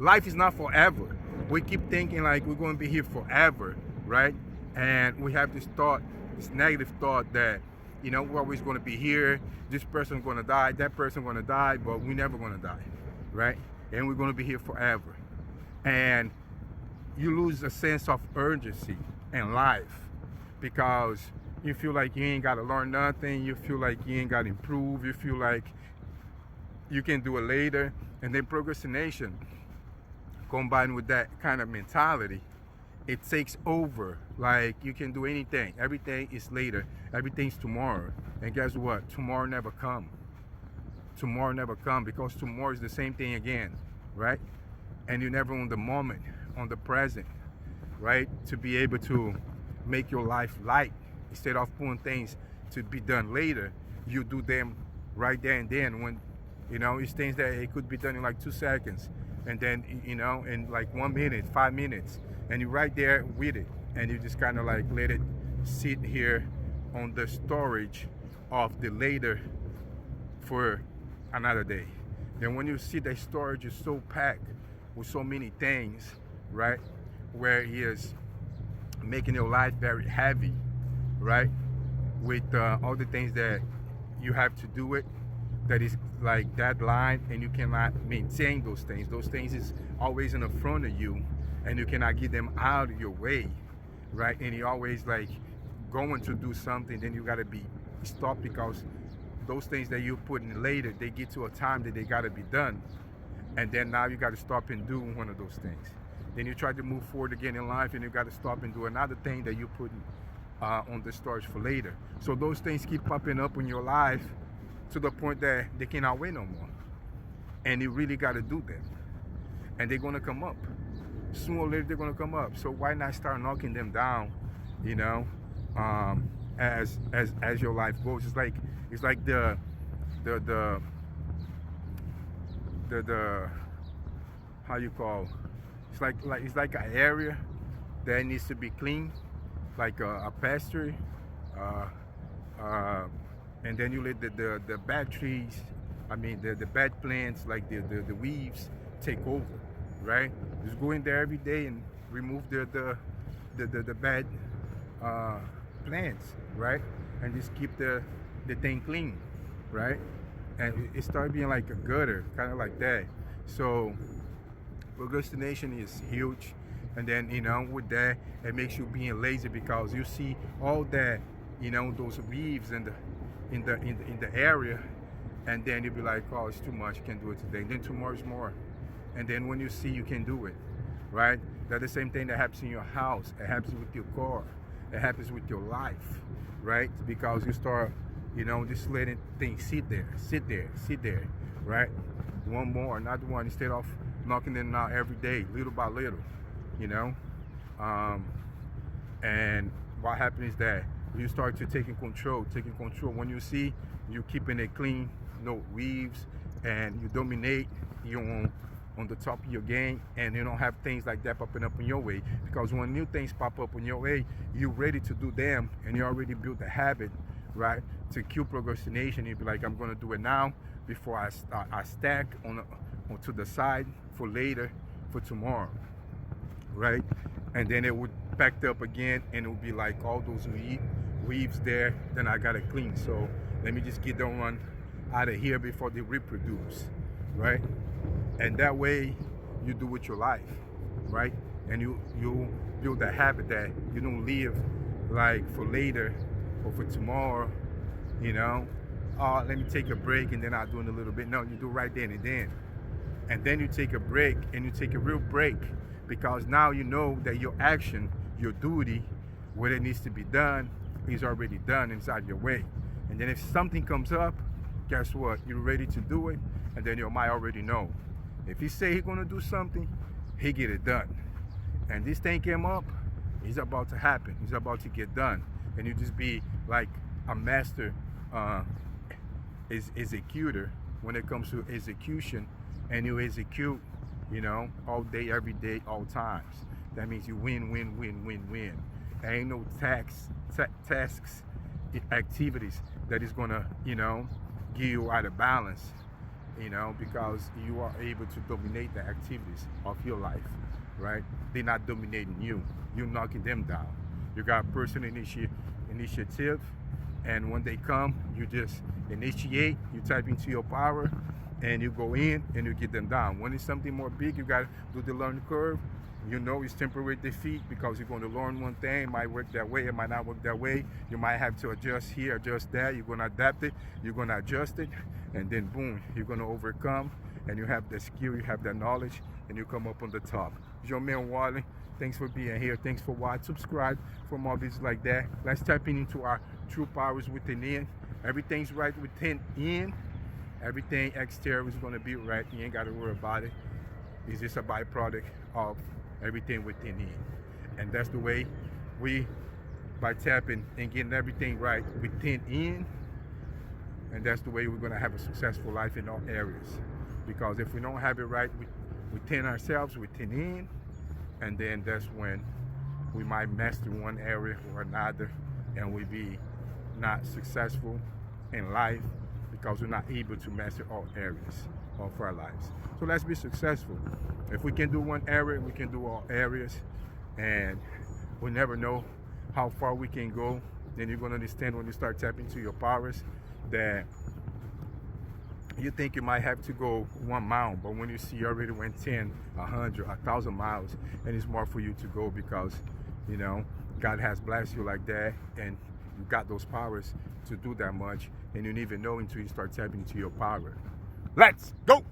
life is not forever. We keep thinking like we're going to be here forever, right? And we have this thought, this negative thought that, we're always going to be here. This person's going to die, that person's going to die, but we're never going to die, right? And we're going to be here forever. And you lose a sense of urgency in life because you feel like you ain't got to learn nothing. You feel like you ain't got to improve. You feel like you can do it later. And then procrastination, combined with that kind of mentality, it takes over. Like you can do anything. Everything is later. Everything's tomorrow. And guess what? Tomorrow never come. Tomorrow never come because tomorrow is the same thing again, right? And you're never on the moment, on the present, right? To be able to make your life light instead of putting things to be done later, you do them right there and then when, it's things that it could be done in like 2 seconds and then, in like 1 minute, 5 minutes, and you're right there with it and you just kind of like let it sit here on the storage of the later for another day. Then when you see the storage is so packed with so many things, right, where he is making your life very heavy, right, with all the things that you have to do it, that is like deadline, and you cannot maintain those things. Those things is always in the front of you, and you cannot get them out of your way, right? And you always like going to do something, then you gotta be stopped because those things that you put in later, they get to a time that they gotta be done, and then now you gotta stop and do one of those things. Then you try to move forward again in life, and you gotta stop and do another thing that you put on the storage for later. So those things keep popping up in your life to the point that they cannot wait no more, and you really gotta do them, and they're gonna come up. Sooner or later, they're gonna come up. So why not start knocking them down, as your life goes? It's like the how you call? It's like an area that needs to be clean, like a pasture, and then you let the bad trees, the bad plants, like the weeds, take over, right? Just go in there every day and remove the bad plants, right? And just keep the thing clean, right? And it started being like a gutter, kind of like that. So procrastination is huge, and then with that, it makes you being lazy because you see all that, those weeds in the area, and then you'll be like, oh, it's too much, you can't do it today. And then tomorrow's more, and then when you see you can do it, right? That's the same thing that happens in your house. It happens with your car. It happens with your life, right? Because you start, just letting things sit there, right? One more, another one, instead of knocking them out every day, little by little, and what happens is that you start to taking control. When you see you keeping it clean, no weaves, and you dominate, you on the top of your game, and you don't have things like that popping up in your way. Because when new things pop up in your way, you're ready to do them, and you already built the habit, right, to kill procrastination. You'd be like, I'm gonna do it now before I stack on to the side for later, for tomorrow, right? And then it would packed up again, and it would be like all those weaves there. Then I gotta clean. So let me just get that one out of here before they reproduce, right? And that way you do with your life, right? And you build that habit that you don't live like for later or for tomorrow, let me take a break and then I'll do it in a little bit. No, you do right then and then. And then you take a break, and you take a real break, because now you know that your action, your duty, what it needs to be done, is already done inside your way. And then if something comes up, guess what? You're ready to do it, and then your mind already know. If he say he's gonna do something, he get it done. And this thing came up, it's about to happen. It's about to get done. And you just be like a master executor when it comes to execution, and you execute, all day, every day, all times. That means you win. There ain't no tasks, activities that is gonna, get you out of balance. because you are able to dominate the activities of your life, right? They're not dominating you. You're knocking them down. You got personal initiative, and when they come, you just initiate, you type into your power, and you go in and you get them down. When it's something more big, you got to do the learning curve. It's temporary defeat because you're going to learn one thing. It might work that way, it might not work that way. You might have to adjust here, adjust that. You're going to adapt it, you're going to adjust it, and then boom, you're going to overcome. And you have the skill, you have the knowledge, and you come up on the top. It's your man Wally. Thanks for being here. Thanks for watching. Subscribe for more videos like that. Let's tap into our true powers within in. Everything's right within in. Everything exterior is going to be right. You ain't got to worry about it. It's just a byproduct of everything within in. And that's the way by tapping and getting everything right within in, and that's the way we're going to have a successful life in all areas. Because if we don't have it right within ourselves, within in, and then that's when we might master one area or another, and we be not successful in life because we're not able to master all areas of our lives. So let's be successful. If we can do one area, we can do all areas, and we never know how far we can go. Then you're going to understand when you start tapping into your powers that you think you might have to go 1 mile, but when you see you already went 10, 100, 1,000 miles, and it's more for you to go because, God has blessed you like that, and you got those powers to do that much, and you didn't even know until you start tapping into your power. Let's go!